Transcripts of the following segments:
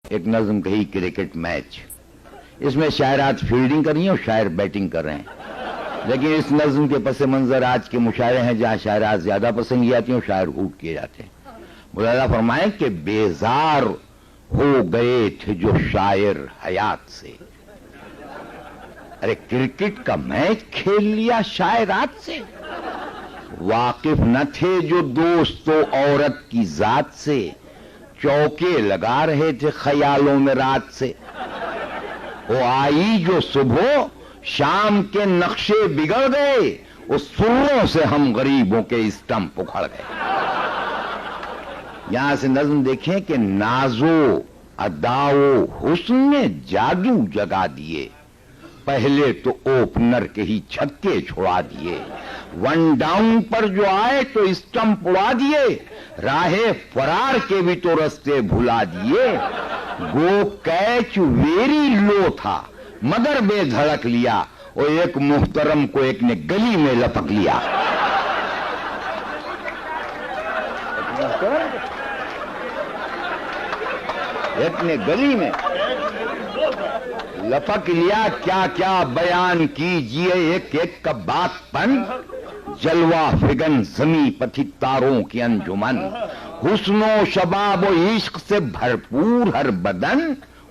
ایک نظم کہی کرکٹ میچ، اس میں شاعرات فیلڈنگ کر رہی ہیں اور شاعر بیٹنگ کر رہے ہیں، لیکن اس نظم کے پس منظر آج کے مشاعرے ہیں جہاں شاعرات زیادہ پسند کی جاتی ہیں اور شاعر ہوٹ کیے جاتے ہیں۔ ملاحظہ فرمائیں کہ بیزار ہو گئے تھے جو شاعر حیات سے، ارے کرکٹ کا میچ کھیل لیا شاعرات سے، واقف نہ تھے جو دوست و عورت کی ذات سے، چوکے لگا رہے تھے خیالوں میں رات سے، وہ آئی جو صبح شام کے نقشے بگڑ گئے، اس سروں سے ہم غریبوں کے اسٹمپ اکھڑ گئے۔ یہاں سے نظم دیکھیں کہ نازو اداؤ حسن نے جادو جگا دیے، پہلے تو اوپنر کے ہی چھکے چھڑا دیے، ون ڈاؤن پر جو آئے تو اسٹمپ اڑا دیے، راہ فرار کے بھی تو رستے بھلا دیے، گو کیچ ویری لو تھا مگر بے دھڑک لیا، اور ایک محترم کو ایک نے گلی میں لپک لیا۔ ایک نے گلی میں لپک لیا، کیا کیا بیان کیجئے ایک ایک کا بات پن، جلوہ فگن زمیں پتھی تاروں کی انجمن، حسن و شباب و عشق سے بھرپور ہر بدن،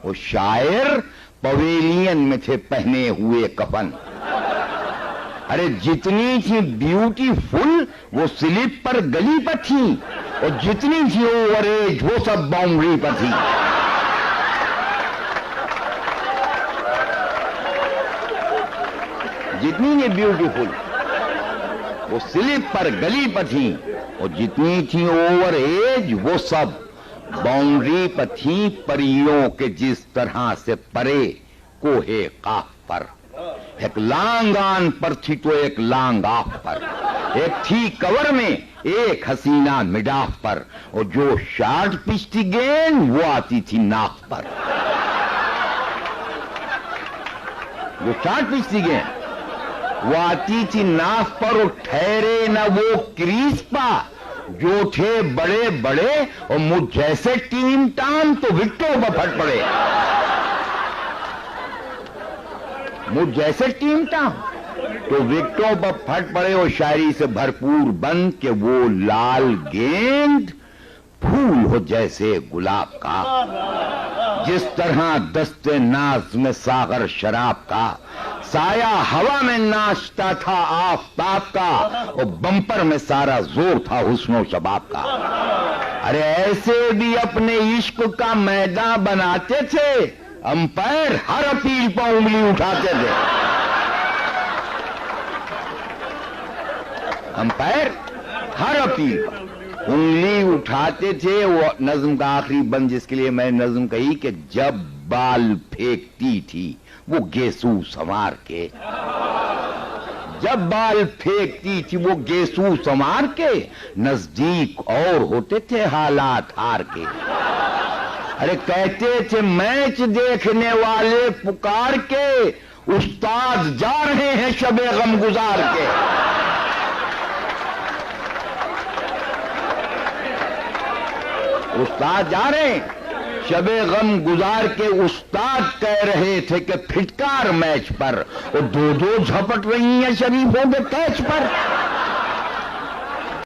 وہ شاعر پویلین میں تھے پہنے ہوئے کفن، ارے جتنی تھی بیوٹی فل وہ سلپ پر گلی پر تھی، اور جتنی تھی اوور ایج وہ سب باؤنڈری پر تھی۔ جتنی تھی بیوٹیفل وہ سلپ پر گلی پر تھی، اور جتنی تھی اوور ایج وہ سب باؤنڈری پر تھی، پریوں کے جس طرح سے پرے کوہ قاف پر، ایک لانگ آن پر تھی تو ایک لانگ آف پر، ایک تھی کور میں ایک حسینہ مڈ آف پر، اور جو شارٹ پچ تھی گیند وہ آتی تھی ناف پر، جو شارٹ پچ تھی گیند وہ آتی تھی ناف پر، اور ٹھہرے نہ وہ کریز پا، جو تھے بڑے بڑے اور مجھ جیسے ٹیم ٹام تو وکٹوں پر پھٹ پڑے، مجھ جیسے ٹیم ٹام تو وکٹوں پر پھٹ پڑے، اور شاعری سے بھرپور بند کہ وہ لال گیند پھول ہو جیسے گلاب کا، جس طرح دست ناز میں ساغر شراب کا، سایہ ہوا میں ناچتا تھا آفتاب کا، اور بمپر میں سارا زور تھا حسن و شباب کا، ارے ایسے بھی اپنے عشق کا میدان بناتے تھے، امپائر ہر اپیل پر انگلی اٹھاتے تھے، امپائر ہر اپیل پر انگلی اٹھاتے تھے۔ وہ نظم کا آخری بند جس کے لیے میں نے نظم کہی کہ جب بال پھینکتی تھی وہ گیسو سنوار کے، جب بال پھینکتی تھی وہ گیسو سنوار کے، نزدیک اور ہوتے تھے حالات ہار کے، ارے کہتے تھے میچ دیکھنے والے پکار کے، استاد جا رہے ہیں شب غم گزار کے، استاد جا رہے ہیں شب غم گزار کے، استاد کہہ رہے تھے کہ پھٹکار میچ پر، اور دو دو جھپٹ رہی ہیں شریفوں کے کیچ پر۔